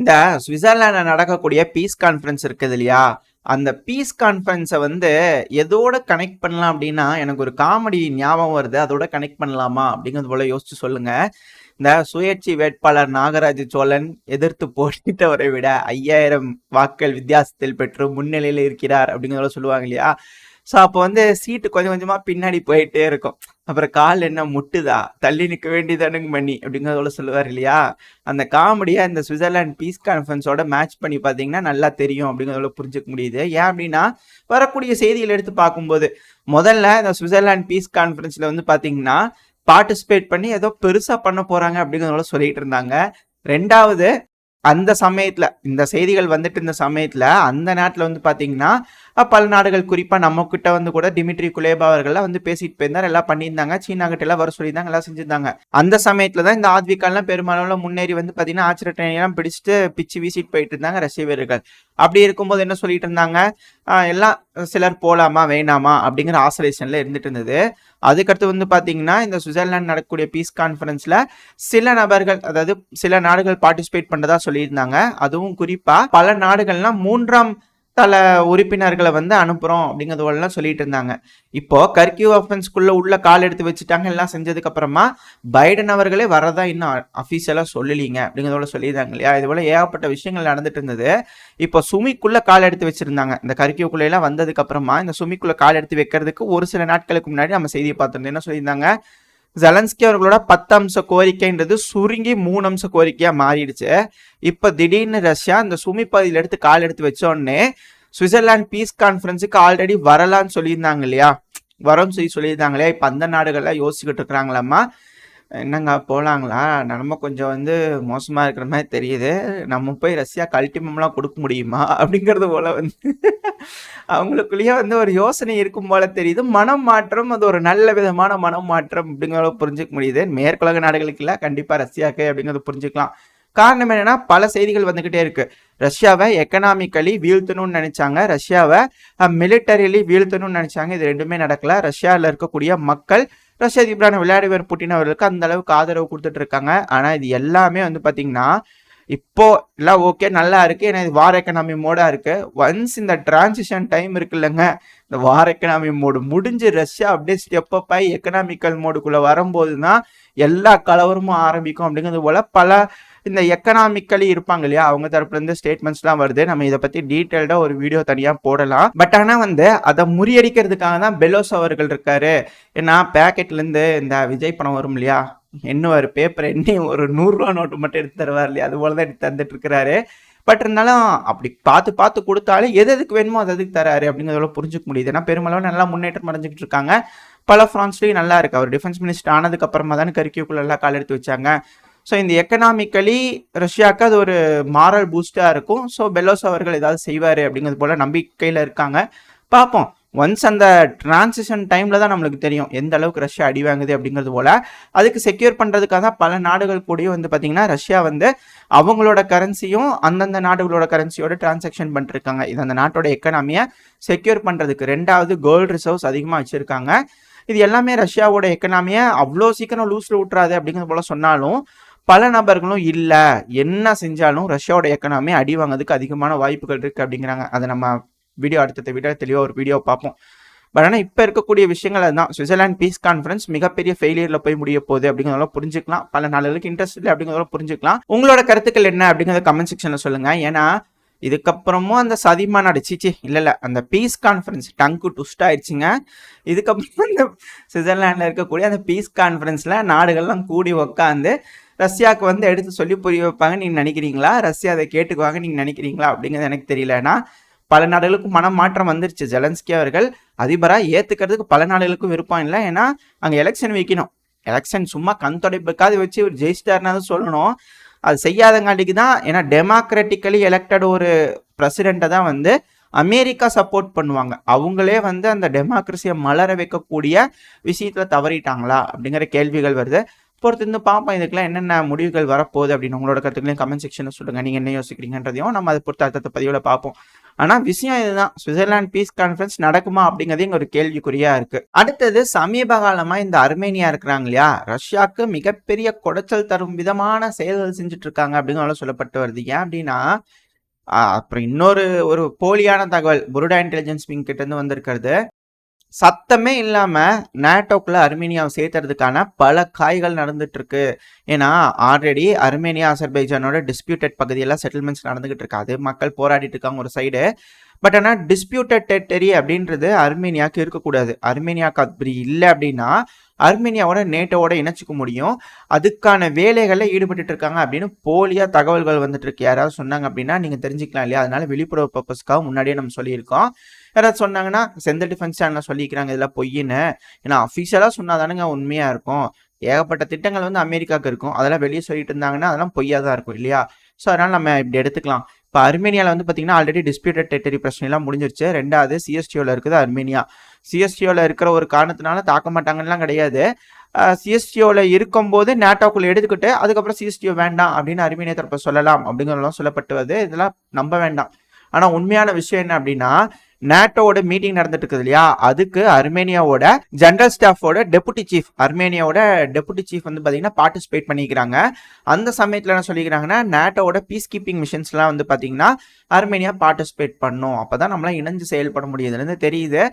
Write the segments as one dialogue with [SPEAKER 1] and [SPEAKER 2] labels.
[SPEAKER 1] இந்த சுவிட்சர்லாண்டில் நடக்கக்கூடிய piece conference இருக்குது இல்லையா, அந்த பீஸ் கான்ஃபரன்ஸை வந்து எதோட கனெக்ட் பண்ணலாம் அப்படின்னா, எனக்கு ஒரு காமெடி ஞாபகம் வருது. அதோட கனெக்ட் பண்ணலாமா அப்படிங்கிறது போல யோசிச்சு சொல்லுங்க. இந்த சுயேட்சை வேட்பாளர் நாகராஜ சோழன் எதிர்த்து போட்டியிட்டவரை விட 5000 வாக்கள் வித்தியாசத்தில் பெற்று முன்னிலையில் இருக்கிறார் அப்படிங்கிறத சொல்லுவாங்க இல்லையா. ஸோ அப்போ வந்து சீட்டு கொஞ்சம் கொஞ்சமா பின்னாடி போயிட்டே இருக்கும். அப்புறம் கால் என்ன முட்டுதா, தள்ளி நிற்க வேண்டியதானுங்க மணி அப்படிங்கிறதோட சொல்லுவார் இல்லையா. அந்த காமெடியா இந்த சுவிட்சர்லாந்து பீஸ் கான்ஃபரன்ஸோட மேட்ச் பண்ணி பார்த்தீங்கன்னா நல்லா தெரியும் அப்படிங்கிறதோட புரிஞ்சுக்க முடியுது. ஏன் அப்படின்னா வரக்கூடிய செய்திகள் எடுத்து பார்க்கும்போது முதல்ல இந்த சுவிட்சர்லாந்து பீஸ் கான்ஃபரன்ஸ்ல வந்து பார்த்தீங்கன்னா பார்ட்டிசிபேட் பண்ணி ஏதோ பெருசா பண்ண போறாங்க அப்படிங்கிறதோட சொல்லிட்டு இருந்தாங்க. ரெண்டாவது, அந்த சமயத்துல இந்த செய்திகள் வந்துட்டு இருந்த சமயத்துல அந்த நாட்டுல வந்து பாத்தீங்கன்னா பல நாடுகள் குறிப்பா நம்ம கிட்ட வந்து கூட டிமிட்ரி குலேபா அவர்கள்லாம் வந்து பேசிட்டு போயிருந்தாரு, எல்லாம் பண்ணியிருந்தாங்க. சீனா கிட்ட எல்லாம் வர சொல்லியிருந்தாங்க, எல்லாம் செஞ்சிருந்தாங்க. அந்த சமயத்துலதான் இந்த ஆத்விகால்லாம் பெரும்பாலான முன்னேறி வந்து பாத்தீங்கன்னா ஆச்சரிய ட்ரெயினெல்லாம் பிடிச்சிட்டு பிச்சு வீசிட்டு போயிட்டு இருந்தாங்க ரஷ்ய வீரர்கள். அப்படி இருக்கும்போது என்ன சொல்லிட்டு இருந்தாங்க, எல்லாம் சிலர் போலாமா வேணாமா அப்படிங்கிற ஆசோலேஷன்ல இருந்துட்டு இருந்தது. அதுக்கடுத்து வந்து பாத்தீங்கன்னா இந்த சுவிட்சர்லாந்து நடக்கக்கூடிய பீஸ் கான்ஃபரன்ஸ்ல சில நபர்கள், அதாவது சில நாடுகள் பார்ட்டிசிபேட் பண்ணதா சொல்லியிருந்தாங்க. அதுவும் குறிப்பா பல நாடுகள்லாம் 3ஆம் தள உறுப்பினர்களை வந்து அனுப்புறோம் அப்படிங்கிறதெல்லாம் சொல்லிட்டு இருந்தாங்க. இப்போ கர்கியூ ஆஃபென்ஸ்குள்ள உள்ள கால் எடுத்து வச்சுட்டாங்க, எல்லாம் செஞ்சதுக்கு அப்புறமா பைடன் அவர்களே வரதா இன்னும் அஃபீஷியலா சொல்லலீங்க அப்படிங்கிறதோட சொல்லியிருந்தாங்க இல்லையா. இது போல ஏகப்பட்ட விஷயங்கள் நடந்துட்டு இருந்தது. இப்போ சுமிக்குள்ள கால் எடுத்து வச்சிருந்தாங்க. இந்த கர்கியூக்குள்ள எல்லாம் வந்ததுக்கு அப்புறமா இந்த சுமிக்குள்ள கால் எடுத்து வைக்கிறதுக்கு ஒரு சில நாட்களுக்கு முன்னாடி நம்ம செய்தியை பார்த்திருந்தோம். என்ன சொல்லியிருந்தாங்க, ஜெலன்ஸ்கி அவர்களோட 10 அம்ச கோரிக்கைன்றது சுருங்கி 3 அம்ச கோரிக்கையா மாறிடுச்சு. இப்ப திடீர்னு ரஷ்யா இந்த சுமி பகுதியில் எடுத்து கால் எடுத்து வச்சோடனே சுவிட்சர்லாந்து பீஸ் கான்ஃபரன்ஸுக்கு ஆல்ரெடி வரலான்னு சொல்லியிருந்தாங்க இல்லையா, வரோம் சொல்லியிருந்தாங்க இல்லையா. இப்ப அந்த நாடுகள்லாம் யோசிச்சுக்கிட்டு இருக்கிறாங்களாமா, என்னங்க போலாங்களா, நம்ம கொஞ்சம் வந்து மோசமா இருக்கிற மாதிரி தெரியுது, நம்ம போய் ரஷ்யா அல்டிமம்லாம் கொடுக்க முடியுமா அப்படிங்கிறது போல வந்து அவங்களுக்குள்ளேயே வந்து ஒரு யோசனை இருக்கும் போல தெரியுது. மனம் மாற்றம், அது ஒரு நல்ல விதமான மனம் மாற்றம் அப்படிங்கிறத புரிஞ்சுக்க முடியுது. மேற்குலக நாடுகளுக்கு இல்லை, கண்டிப்பா ரஷ்யாக்கு அப்படிங்கிறத புரிஞ்சுக்கலாம். காரணம் என்னன்னா பல செய்திகள் வந்துகிட்டே இருக்கு. ரஷ்யாவை எக்கனாமிக்கலி வீழ்த்தணும்னு நினைச்சாங்க, ரஷ்யாவை மிலிட்டரிலி வீழ்த்தணும்னு நினைச்சாங்க. இது ரெண்டுமே நடக்கல. ரஷ்யாவில் இருக்கக்கூடிய மக்கள் ரஷ்ய அதிபரான விளாடிமிர் புட்டின் அவர்களுக்கு அந்த அளவுக்கு ஆதரவு கொடுத்துட்டு இருக்காங்க. ஆனா இது எல்லாமே வந்து பாத்தீங்கன்னா இப்போ எல்லாம் ஓகே நல்லா இருக்கு, ஏன்னா இது வார் எக்கனாமி மோடா இருக்கு. ஒன்ஸ் இந்த டிரான்சிஷன் டைம் இருக்குல்லங்க, இந்த வார் எக்கனாமி மோடு முடிஞ்சு ரஷ்யா அப்படியே ஸ்டெப் அப் ஆகி எக்கனாமிக்கல் மோடுக்குள்ள வரும்போது தான் எல்லா கலவரமும் ஆரம்பிக்கும் அப்படிங்கிறது போல பல இந்த எக்கனாமிக்கலி இருப்பாங்க இல்லையா, அவங்க தரப்புல இருந்து ஸ்டேட்மெண்ட்ஸ்லாம் வருது. நம்ம இதை பத்தி டீட்டெயில்டா ஒரு வீடியோ தனியா போடலாம். பட் ஆனா வந்து அதை முறியடிக்கிறதுக்காக தான் பெலோஸ் அவர்கள் இருக்காரு. ஏன்னா பேக்கெட்ல இருந்து இந்த விஜய் படம் வரும் இல்லையா, என்னவாரு பேப்பர் எண்ணி ஒரு 100 ரூபா நோட்டு மட்டும் எடுத்து தருவார் இல்லையா, அது போலதான் எடுத்து தந்துட்டு இருக்கிறாரு. பட் இருந்தாலும் அப்படி பார்த்து பார்த்து கொடுத்தாலும் எதுக்கு வேணுமோ அது எதுக்கு தராரு அப்படிங்கிறத புரிஞ்சுக்க முடியுது. ஏன்னா பெருமளவு நல்லா முன்னேற்றம் அடைஞ்சிட்டு இருக்காங்க. பல ஃப்ரான்ஸ்லயும் நல்லா இருக்கு. அவர் டிஃபென்ஸ் மினிஸ்டர் ஆனதுக்கு அப்புறமா தானே கர்கியூக்குள்ள எல்லாம் கால் எடுத்து வச்சாங்க. ஸோ இந்த எக்கனாமிக்கலி ரஷ்யாவுக்கு அது ஒரு மாரல் பூஸ்டா இருக்கும். ஸோ பெலோஸ் அவர்கள் ஏதாவது செய்வாரு அப்படிங்கிறது போல நம்பிக்கையில இருக்காங்க. பார்ப்போம். ஒன்ஸ் அந்த டிரான்சிஷன் டைம்ல தான் நம்மளுக்கு தெரியும் எந்த அளவுக்கு ரஷ்யா அடி வாங்குது அப்படிங்கிறது போல. அதுக்கு செக்யூர் பண்றதுக்காக தான் பல நாடுகள் கூடயும் வந்து பாத்தீங்கன்னா ரஷ்யா வந்து அவங்களோட கரன்சியும் அந்தந்த நாடுகளோட கரன்சியோட டிரான்சாக்ஷன் பண்ணிட்டு இருக்காங்க. இது அந்த நாட்டோட எக்கனாமியை செக்யூர் பண்றதுக்கு. ரெண்டாவது, கோல்டு ரிசர்வ்ஸ் அதிகமா வச்சிருக்காங்க. இது எல்லாமே ரஷ்யாவோட எக்கனாமியை அவ்வளோ சீக்கிரம் லூஸ்ல விட்டுறாது அப்படிங்கிறது போல சொன்னாலும் பல நபர்களும் இல்ல, என்ன செஞ்சாலும் ரஷ்யாவோட எக்கனாமி அடி வாங்கிறதுக்கு அதிகமான வாய்ப்புகள் இருக்கு அப்படிங்கிறாங்க. அதை நம்ம வீடியோ அடுத்த வீடியோ தெளிவாக ஒரு வீடியோ பார்ப்போம். பட் ஆனால் இப்போ இருக்கக்கூடிய விஷயங்கள் அதுதான். சுவிட்சர்லாந்து பீஸ் கான்ஃபரன்ஸ் மிகப்பெரிய ஃபெயிலியர்ல போய் முடிய போகுது அப்படிங்கிறத புரிஞ்சுக்கலாம். பல நாடுகளுக்கு இன்ட்ரெஸ்ட் இல்லை அப்படிங்கிறத புரிஞ்சுக்கலாம். உங்களோட கருத்துக்கள் என்ன அப்படிங்கிறத கமெண்ட் செக்ஷன்ல சொல்லுங்க. ஏன்னா இதுக்கப்புறமும் அந்த சதிமா நடிச்சிச்சு இல்ல அந்த பீஸ் கான்ஃபரன்ஸ் டங்கு ட்விஸ்ட் ஆயிடுச்சுங்க. இதுக்கப்புறம் இந்த சுவிட்சர்லாண்டில் இருக்கக்கூடிய அந்த பீஸ் கான்ஃபரன்ஸ்ல நாடுகள்லாம் கூடி உக்காந்து ரஷ்யாவுக்கு வந்து எடுத்து சொல்லி புரிய வைப்பாங்க நீங்க நினைக்கிறீங்களா, ரஷ்யா அதை கேட்டுக்குவாங்க நீங்க நினைக்கிறீங்களா அப்படிங்கிறது எனக்கு தெரியலன்னா பல நாடுகளுக்கும் மனம் மாற்றம் வந்துருச்சு. ஜெலன்ஸ்கி அவர்கள் அதிபராக ஏத்துக்கிறதுக்கு பல நாடுகளுக்கும் விருப்பம் இல்லை. ஏன்னா அங்கே எலெக்ஷன் வைக்கணும். எலெக்ஷன் சும்மா கண் தொடைப்புக்காவது வச்சு ஒரு ஜெயிஸ்டார்னா சொல்லணும். அது செய்யாதங்காட்டிக்கு தான். ஏன்னா டெமோக்ராட்டிக்கலி எலெக்டட் ஒரு பிரசிடென்ட்டை தான் வந்து அமெரிக்கா சப்போர்ட் பண்ணுவாங்க. அவங்களே வந்து அந்த டெமோக்ரஸியை மலர வைக்கக்கூடிய விஷயத்துல தவறிட்டாங்களா அப்படிங்கிற கேள்விகள் வருது. பொறுத்திருந்து பார்ப்போம் இதுக்கெல்லாம் என்னென்ன முடிவுகள் வரப்போகுது அப்படின்னு உங்களோட கருத்துக்களையும் கமெண்ட் செக்ஷனில் சொல்லுங்கள். நீங்கள் என்ன யோசிக்கிறீங்கன்றதையும் நம்ம அதை பொறுத்த அடுத்த பதிவில் பார்ப்போம். ஆனால் விஷயம் இதுதான், சுவிட்சர்லாந்து பீஸ் கான்ஃபரன்ஸ் நடக்குமா அப்படிங்கிறதே இங்கே ஒரு கேள்விக்குறியா இருக்கு. அடுத்தது சமீப காலமாக இந்த அர்மேனியா இருக்கிறாங்க இல்லையா, ரஷ்யாவுக்கு மிகப்பெரிய குடைச்சல் தரும் விதமான செயல்கள் செஞ்சுட்டு இருக்காங்க அப்படிங்கிற சொல்லப்பட்டு வருது. ஏன் அப்படின்னா அப்புறம் இன்னொரு ஒரு போலியான தகவல் புருடா இன்டெலிஜென்ஸ் விங் கிட்ட இருந்து வந்திருக்கிறது. சத்தமே இல்லாம நேட்டோக்குள்ள அர்மேனியாவை சேர்த்துறதுக்கான பல காய்கள் நடந்துட்டு இருக்கு. ஏன்னா ஆல்ரெடி அர்மேனியா அசர்பைஜானோட டிஸ்பியூட்டட் பகுதியெல்லாம் செட்டில்மெண்ட்ஸ் நடந்துகிட்டு இருக்காது, மக்கள் போராடிட்டு இருக்காங்க ஒரு சைடு. பட் ஆனால் டிஸ்பியூட்டட் டெரிட்டரி அப்படின்றது அர்மேனியாவுக்கு இருக்கக்கூடாது. அர்மேனியாவுக்கு அப்படி இல்லை அப்படின்னா அர்மேனியாவோட நேட்டோவோட இணைச்சிக்க முடியும். அதுக்கான வேலைகளில் ஈடுபட்டு இருக்காங்க அப்படின்னு போலியா தகவல்கள் வந்துட்டு இருக்கு. யாராவது சொன்னாங்க அப்படின்னா நீங்க தெரிஞ்சுக்கலாம் இல்லையா, அதனால விழிப்புணர்வு பர்பஸ்க்காக முன்னாடியே நம்ம சொல்லியிருக்கோம். யாராவது சொன்னாங்கன்னா செந்தில் டிஃபென்ஸ் சேனல் சொல்லிக்கிறாங்க இதெல்லாம் பொய்ன்னு. ஏன்னா அஃபிஷியலாக சொன்னாதானுங்க உண்மையா இருக்கும். ஏகப்பட்ட திட்டங்கள் வந்து அமெரிக்காவுக்கு இருக்கும், அதெல்லாம் வெளியே சொல்லிட்டு இருந்தாங்கன்னா அதெல்லாம் பொய்யா தான் இருக்கும் இல்லையா. ஸோ அதனால நம்ம இப்படி எடுத்துக்கலாம். இப்போ அர்மேனியாவில் வந்து பார்த்தீங்கன்னா ஆல்ரெடி டிஸ்பியூட்டட் டெரிட்டரி பிரச்சனைலாம் முடிஞ்சிருச்சு. ரெண்டாவது சிஎஸ்டிஓவில் இருக்குது அர்மேனியா. சிஎஸ்டிஓவில் இருக்கிற ஒரு காரணத்தினால தாக்க மாட்டாங்கலாம் கிடையாது. சிஎஸ்டிஓவில் இருக்கும்போது நேட்டோக்குள்ளே எடுத்துக்கிட்டு அதுக்கப்புறம் சிஎஸ்டிஓ வேண்டாம் அப்படின்னு அர்மேனியா தரப்பு சொல்லலாம் அப்படிங்கிறதெல்லாம் சொல்லப்பட்டுவது. இதெல்லாம் நம்ப வேண்டாம். ஆனால் உண்மையான விஷயம் என்ன அப்படின்னா நேட்டோட மீட்டிங் நடந்துட்டு இருக்குது இல்லையா, அதுக்கு அர்மேனியாவோட ஜெனரல் ஸ்டாஃபோட டெபுட்டி சீஃப், அர்மேனியாவோட டெபுட்டி சீஃப் வந்து பார்த்தீங்கன்னா பார்ட்டிசிபேட் பண்ணிக்கிறாங்க. அந்த சமயத்தில் என்ன சொல்லிக்கிறாங்கன்னா நேட்டோட பீஸ் கீப்பிங் மிஷன்ஸ்லாம் வந்து பார்த்தீங்கன்னா அர்மேனியா பார்ட்டிசிபேட் பண்ணும், அப்போதான் நம்மளாம் இணைஞ்சு செயல்பட முடியுதுன்னு தெரியுது.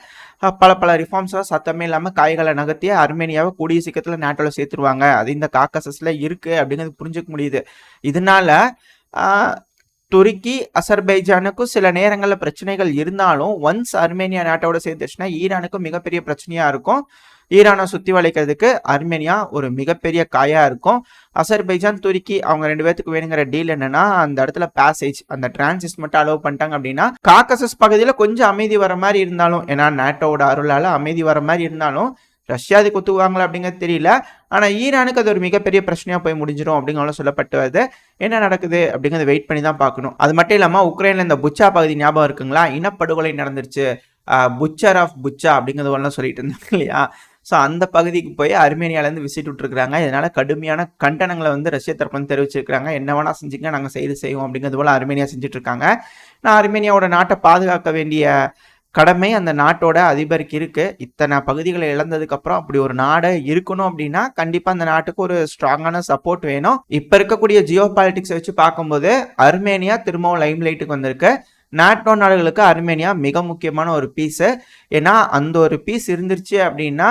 [SPEAKER 1] பல ரிஃபார்ம்ஸ்லாம் சத்தமே இல்லாமல் காய்களை நகர்த்தி அர்மேனியாவை கூடிய சீக்கிரத்தில் நேட்டோவில் சேர்த்துருவாங்க. அது இந்த காக்கசஸில் இருக்குது அப்படிங்கிறது புரிஞ்சுக்க முடியுது. இதனால துருக்கி அசர்பைஜானுக்கும் சில நேரங்களில் பிரச்சனைகள் இருந்தாலும் ஒன்ஸ் அர்மேனியா நாட்டோட சேர்ந்துச்சுன்னா ஈரானுக்கும் மிகப்பெரிய பிரச்சனையா இருக்கும். ஈரானை சுற்றி வளைக்கிறதுக்கு அர்மேனியா ஒரு மிகப்பெரிய காயா இருக்கும். அசர்பைஜான் துருக்கி அவங்க 2 பேத்துக்கு வேணுங்கிற டீல் என்னன்னா அந்த இடத்துல பேசேஜ், அந்த டிரான்சிட் மட்டும் அலோவ் பண்ணிட்டாங்க அப்படின்னா காக்கசஸ் பகுதியில் கொஞ்சம் அமைதி வர மாதிரி இருந்தாலும், ஏன்னா நேட்டோட அருளால அமைதி வர மாதிரி இருந்தாலும் ரஷ்யாவுக்கு ஒத்துக்குவாங்களா அப்படிங்கிறது தெரியல. ஆனால் ஈரானுக்கு அது ஒரு மிகப்பெரிய பிரச்சனையாக போய் முடிஞ்சிடும் அப்படிங்கிற சொல்லப்பட்டு வருது. என்ன நடக்குது அப்படிங்கிறத வெயிட் பண்ணி தான் பார்க்கணும். அது மட்டும் இல்லாமல் உக்ரைனில் இந்த புச்சா பகுதி ஞாபகம் இருக்குங்களா, இனப்படுகொலை நடந்துருச்சு, புச்சர் ஆஃப் புச்சா அப்படிங்கிறதெல்லாம் சொல்லிட்டு இருந்தாங்க இல்லையா. ஸோ அந்த பகுதிக்கு போய் அர்மேனியாவிலேருந்து விசிட் விட்டுருக்காங்க. இதனால கடுமையான கண்டனங்களை வந்து ரஷ்ய தரப்பு வந்து தெரிவிச்சிருக்காங்க. என்ன வேணா செஞ்சுங்க, நாங்கள் செய்வோம் அப்படிங்கிறது போல அர்மேனியா செஞ்சுட்டு இருக்காங்க. நான் அர்மேனியாவோட நாட்டை பாதுகாக்க வேண்டிய கடமை அந்த நாட்டோட அதிபருக்கு இருக்கு. இத்தனை பகுதிகளை இழந்ததுக்கு அப்புறம் அப்படி ஒரு நாடு இருக்கணும் அப்படின்னா கண்டிப்பா அந்த நாட்டுக்கு ஒரு ஸ்ட்ராங்கான சப்போர்ட் வேணும். இப்ப இருக்கக்கூடிய ஜியோ பாலிட்டிக்ஸ் வச்சு பார்க்கும்போது அர்மேனியா திரும்பவும் லைம் லைட்டுக்கு வந்திருக்கு. நாட்டோ நாடுகளுக்கு அர்மேனியா மிக முக்கியமான ஒரு பீஸு. ஏன்னா அந்த ஒரு பீஸ் இருந்துருச்சு அப்படின்னா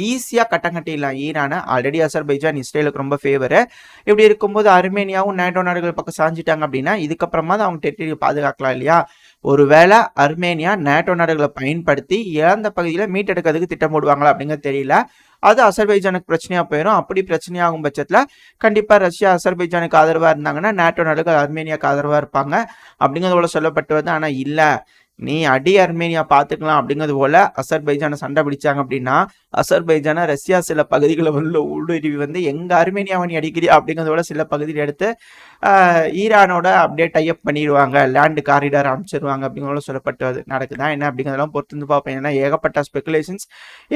[SPEAKER 1] ஈஸியாக கட்டம் கட்டிடலாம் ஈரானை. ஆல்ரெடி அசர்பைஜான் இஸ்ரேலுக்கு ரொம்ப ஃபேவரு. இப்படி இருக்கும்போது அர்மேனியாவும் நாட்டோ நாடுகள் பக்கம் சாஞ்சிட்டாங்க அப்படின்னா இதுக்கப்புறமா தான் அவங்க டெரிட்டரியை பாதுகாக்கலாம் இல்லையா. ஒருவேளை அர்மேனியா நேட்டோ நாடுகளை பயன்படுத்தி இழந்த பகுதியில் மீட்டெடுக்கிறதுக்கு திட்டம் போடுவாங்களா அப்படிங்கிறது தெரியல. அது அசர்பைஜானுக்கு பிரச்சனையா போயிடும். அப்படி பிரச்சனையாகும் பட்சத்தில் கண்டிப்பாக ரஷ்யா அசர்பைஜானுக்கு ஆதரவாக இருந்தாங்கன்னா நேட்டோ நாடுகள் அர்மேனியாவுக்கு ஆதரவாக இருப்பாங்க அப்படிங்கிறது போல சொல்லப்பட்டு வருது. ஆனால் இல்லை, நீ அடி அர்மேனியா பார்த்துக்கலாம் அப்படிங்கிறது போல அசர்பைஜானை சண்டை பிடிச்சாங்க அப்படின்னா அசர்பைஜானை ரஷ்யா சில பகுதிகளை உள்ள ஊடுருவி வந்து எங்க அர்மேனியாவை நீ அடிக்கிறியா அப்படிங்கிறதோட சில பகுதியில் எடுத்து ஈரானோட அப்படியே டைப் பண்ணிடுவாங்க, லேண்டு காரிடார் அமைச்சிருவாங்க அப்படிங்கிறத சொல்லப்பட்டு நடக்குதா என்ன அப்படிங்கிறதெல்லாம் பொறுத்து பார்ப்பேன். ஏன்னா ஏகப்பட்ட ஸ்பெகுலேஷன்ஸ்,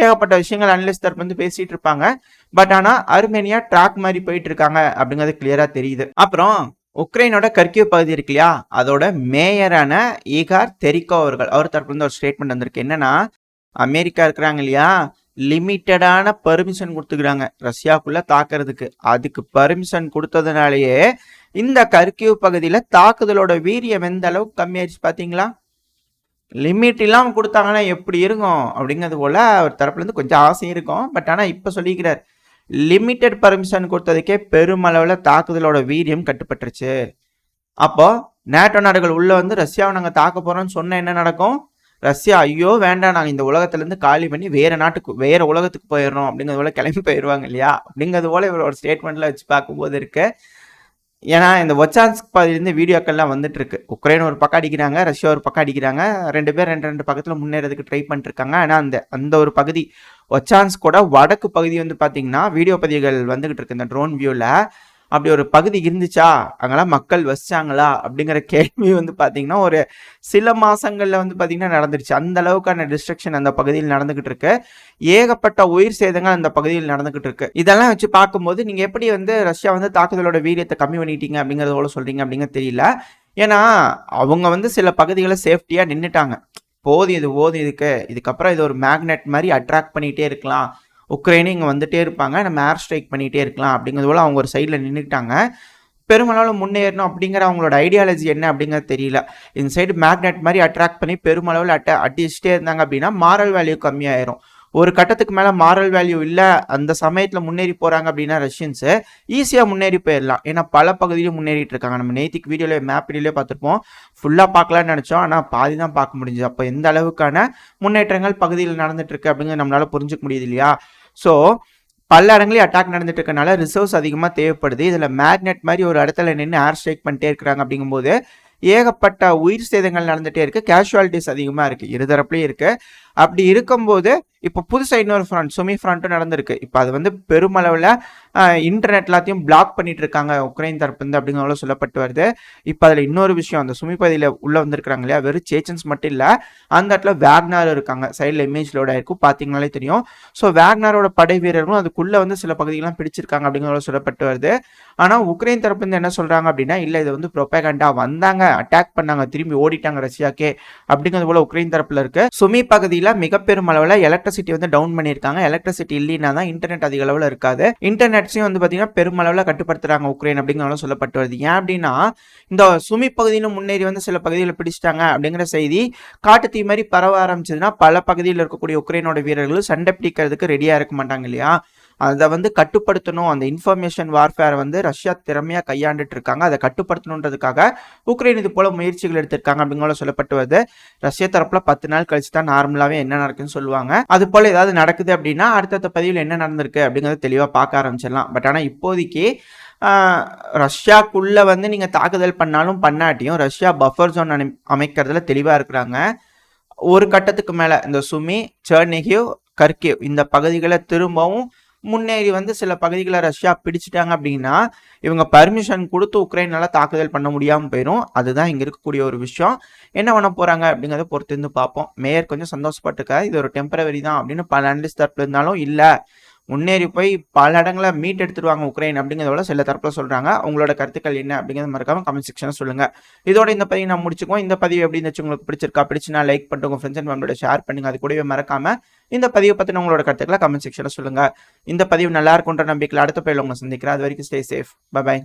[SPEAKER 1] ஏகப்பட்ட விஷயங்கள் அனலிஸ்ட் தரப்பு வந்து பேசிட்டு இருப்பாங்க. பட் ஆனால் அர்மேனியா ட்ராக் மாதிரி போயிட்டு இருக்காங்க அப்படிங்கிறது கிளியரா தெரியுது. அப்புறம் உக்ரைனோட கர்கிவ் பகுதி இருக்கு இல்லையா, அதோட மேயரான ஈகார் தெரிக்கோ அவர் தரப்புல இருந்து ஒரு ஸ்டேட்மெண்ட் வந்திருக்கு. என்னன்னா அமெரிக்கா இருக்கிறாங்க இல்லையா, லிமிட்டடான பர்மிஷன் கொடுத்துக்கிறாங்க ரஷ்யாவுக்குள்ள தாக்குறதுக்கு. அதுக்கு பர்மிஷன் கொடுத்ததுனாலேயே இந்த கர்கிவ் பகுதியில் தாக்குதலோட வீரியம் எந்த அளவுக்கு கம்மியாயிடுச்சு பார்த்தீங்களா. லிமிட் இல்லாமல் கொடுத்தாங்கன்னா எப்படி இருக்கும் அப்படிங்கிறது போல அவர் தரப்புல இருந்து கொஞ்சம் ஆசை இருக்கும். பட் ஆனால் இப்போ சொல்லிக்கிறார் லிமிட்டட் பர்மிஷன் கொடுத்ததுக்கே பெருமளவில் தாக்குதலோட வீரியம் கட்டுப்பட்டுருச்சு. அப்போ நேட்டோ நாடுகள் உள்ள வந்து ரஷ்யாவை நாங்கள் தாக்க போறோம்னு சொன்ன என்ன நடக்கும், ரஷ்யா ஐயோ வேண்டாம் நாங்கள் இந்த உலகத்திலேருந்து காலி பண்ணி வேற உலகத்துக்கு போயிடணும் அப்படிங்கிறது போல கிளம்பி போயிடுவாங்க இல்லையா. அப்படிங்கிறது போல இவரோட ஸ்டேட்மெண்ட்ல வச்சு பார்க்கும்போது இருக்கு. ஏன்னா இந்த ஒச்சான்ஸ்க் பகுதியிலேருந்து வீடியோக்கள்லாம் வந்துட்டு இருக்கு. உக்ரைன் ஒரு பக்கம் அடிக்கிறாங்க, ரஷ்யா ஒரு பக்கம் அடிக்கிறாங்க, 2 பேர் ரெண்டு பக்கத்தில் முன்னேறதுக்கு ட்ரை பண்ணிட்டு இருக்காங்க. ஆனால் அந்த ஒரு பகுதி ஒச்சான்ஸ்கோட வடக்கு பகுதி வந்து பார்த்தீங்கன்னா வீடியோ பதிவுகள் வந்துகிட்டு இருக்கு இந்த ட்ரோன் வியூவில். அப்படி ஒரு பகுதி இருந்துச்சா, அங்கெல்லாம் மக்கள் வசிச்சாங்களா அப்படிங்கிற கேள்வி வந்து பார்த்தீங்கன்னா, ஒரு சில மாசங்கள்ல வந்து பார்த்தீங்கன்னா நடந்துருச்சு. அந்த அளவுக்கான டிஸ்ட்ரக்ஷன் அந்த பகுதியில் நடந்துகிட்டு இருக்கு. ஏகப்பட்ட உயிர் சேதங்கள் அந்த பகுதியில் நடந்துகிட்டு இருக்கு. இதெல்லாம் வச்சு பார்க்கும்போது நீங்க எப்படி வந்து ரஷ்யா வந்து தாக்குதலோட வீரியத்தை கம்மி பண்ணிட்டீங்க அப்படிங்கறத போல சொல்றீங்க அப்படிங்கிறது தெரியல. ஏன்னா அவங்க வந்து சில பகுதிகளை சேஃப்டியா நின்னுட்டாங்க. போதும் இது போதும் இதுக்கப்புறம் இது ஒரு மேக்னெட் மாதிரி அட்ராக்ட் பண்ணிகிட்டே இருக்கலாம், உக்ரைனும் இங்கே வந்துட்டே இருப்பாங்க, நம்ம ஏர் ஸ்ட்ரைக் பண்ணிகிட்டே இருக்கலாம் அப்படிங்கிறது போல் அவங்க ஒரு சைடில் நின்றுக்கிட்டாங்க. பெருமளவில் முன்னேறணும் அப்படிங்கிற அவங்களோட ஐடியாலஜி என்ன அப்படிங்கிறது தெரியல. இந்த சைடு மேக்னெட் மாதிரி அட்ராக்ட் பண்ணி பெருமளவில் அடிச்சுட்டே இருந்தாங்க அப்படின்னா மாரல் வேல்யூ கம்மியாயிரும். ஒரு கட்டத்துக்கு மேலே மாரல் வேல்யூ இல்லை, அந்த சமயத்தில் முன்னேறி போகிறாங்க அப்படின்னா ரஷ்யன்ஸு ஈஸியாக முன்னேறி போயிடலாம். ஏன்னா பல பகுதியிலும் முன்னேறிட்டு இருக்காங்க. நம்ம நேத்திக்கு வீடியோவில் மேப் வீடியோலேயே பார்த்துருப்போம். ஃபுல்லாக பார்க்கலான்னு நினச்சோம், ஆனால் பாதி தான் பார்க்க முடிஞ்சு. அப்போ எந்த அளவுக்கான முன்னேற்றங்கள் பகுதியில் நடந்துட்டு இருக்கு அப்படிங்கிறது நம்மளால புரிஞ்சுக்க முடியுது இல்லையா? ஸோ பல இடங்களையும் அட்டாக் நடந்துட்டு இருக்கனால ரிசோர்ஸ் அதிகமாக தேவைப்படுது. இதில் மேக்னெட் மாதிரி ஒரு இடத்துல நின்று ஏர் ஸ்ட்ரைக் பண்ணிட்டே இருக்கிறாங்க. அப்படிங்கும்போது ஏகப்பட்ட உயிர் சேதங்கள் நடந்துகிட்டே இருக்குது, கேஷுவாலிட்டிஸ் அதிகமாக இருக்குது, இருதரப்புலையும் இருக்குது. அப்படி இருக்கும்போது இப்போ புதுசாக இன்னொரு ஃப்ரண்ட் சுமி ஃப்ரண்ட்டும் நடந்திருக்கு. இப்போ அது வந்து பெருமளவில் இன்டர்நெட் எல்லாத்தையும் பிளாக் பண்ணிட்டு இருக்காங்க உக்ரைன் தரப்புந்து அப்படிங்கிற சொல்லப்பட்டு வருது. இப்போ அதில் இன்னொரு விஷயம், அந்த சுமி பகுதியில் உள்ளே வந்திருக்கிறாங்க இல்லையா, வெறும் சேச்சன்ஸ் மட்டும் இல்லை, அந்த இடத்துல வேக்னார் இருக்காங்க. சைடில் இமேஜ் லோட் ஆயிருக்கும், பார்த்தீங்கனாலே தெரியும். ஸோ வேக்னாரோட படை வீரர்களும் அதுக்குள்ளே வந்து சில பகுதிகள்லாம் பிடிச்சிருக்காங்க அப்படிங்கிற சொல்லப்பட்டு வருது. ஆனால் உக்ரைன் தரப்புந்து என்ன சொல்கிறாங்க அப்படின்னா, இல்லை இது வந்து ப்ரொபேகண்டா, வந்தாங்க அட்டாக் பண்ணாங்க திரும்பி ஓடிட்டாங்க ரஷ்யாக்கே அப்படிங்கிறது போல உக்ரைன் தரப்புல இருக்கு. சுமி பகுதியில் மிக பெரும் அளவில் எலக்ட்ரிசிட்டி வந்து டவுன் பண்ணியிருக்காங்க. எலக்ட்ரிசிட்டி இல்லைன்னா தான் இன்டர்நெட் அதிக அளவில் இருக்காது. இன்டர்நெட்ஸையும் வந்து பார்த்தீங்கன்னா பெருமளவில் கட்டுப்படுத்துறாங்க உக்ரைன் அப்படிங்கிறத சொல்லப்பட்டு வருது. ஏன் அப்படின்னா இந்த சுமி பகுதியிலும் முன்னேறி வந்து சில பகுதியில் பிடிச்சிட்டாங்க அப்படிங்கிற செய்தி காட்டு தீ மாதிரி பரவ ஆரம்பிச்சதுன்னா பல பகுதியில் இருக்கக்கூடிய உக்ரைனோட வீரர்கள் சண்டை பிடிக்கிறதுக்கு ரெடியா இருக்க மாட்டாங்க இல்லையா? அதை வந்து கட்டுப்படுத்தணும். அந்த இன்ஃபர்மேஷன் வார்ஃபேர் வந்து ரஷ்யா திறமையாக கையாண்டுட்டு இருக்காங்க. அதை கட்டுப்படுத்தணுன்றதுக்காக உக்ரைன் இது போல முயற்சிகள் எடுத்திருக்காங்க அப்படிங்கிற சொல்லப்பட்டு வருது. ரஷ்யா தரப்புல 10 நாள் கழிச்சு தான் நார்மலாவே என்ன நடக்குன்னு சொல்லுவாங்க. அது போல ஏதாவது நடக்குது அப்படின்னா அடுத்த பதிவில் என்ன நடந்திருக்கு அப்படிங்கறத தெளிவாக பார்க்க ஆரம்பிச்சிடலாம். பட் ஆனால் இப்போதைக்கு ரஷ்யாக்குள்ள வந்து நீங்க தாக்குதல் பண்ணாலும் பண்ணாட்டியும் ரஷ்யா பஃபர் ஜோன் அமைக்கிறதுல தெளிவா இருக்கிறாங்க. ஒரு கட்டத்துக்கு மேல இந்த சுமி, செர்னிகிவ், கர்கிவ் இந்த பகுதிகளை திரும்பவும் முன்னேறி வந்து சில பகுதிகளை ரஷ்யா பிடிச்சிட்டாங்க அப்படின்னா இவங்க பர்மிஷன் கொடுத்து உக்ரைனால தாக்குதல் பண்ண முடியாமல் போயிடும். அதுதான் இங்கே இருக்கக்கூடிய ஒரு விஷயம். என்ன பண்ண போகிறாங்க அப்படிங்கிறத பொறுத்து இருந்து பார்ப்போம். மேயர் கொஞ்சம் சந்தோஷப்பட்டுக்க, இது ஒரு டெம்பரவரி தான் அப்படின்னு பல அனலிஸ்ட் தரப்புல இருந்தாலும் இல்லை, முன்னேறி போய் பல இடங்களை மீட் எடுத்துருவாங்க உக்ரைன் அப்படிங்கிறதோட சில தரப்புல சொல்றாங்க. உங்களோட கருத்துக்கள் என்ன அப்படிங்கிறது மறக்காம கமெண்ட் செக்ஷன்ல சொல்லுங்க. இதோட இந்த பதிவு நான் முடிச்சுக்குவோம். இந்த பதிவு எப்படி இருந்துச்சு, உங்களுக்கு பிடிச்சிருந்தா லைக் பண்ணிட்டு உங்க ஃப்ரெண்ட்ஸ் அண்ட் ஃபேமிலியோட ஷேர் பண்ணுங்க. அது கூடவே மறக்காம இந்த பதிவை பத்தின உங்களோட கருத்துக்களை கமெண்ட் செக்ஷன்ல சொல்லுங்க. இந்த பதிவு நல்லா இருக்குன்ற நம்பிக்கையில் அடுத்த பதிவில் உங்களை சந்திக்கிறேன். அது வரைக்கும் ஸ்டே சேஃப். பை.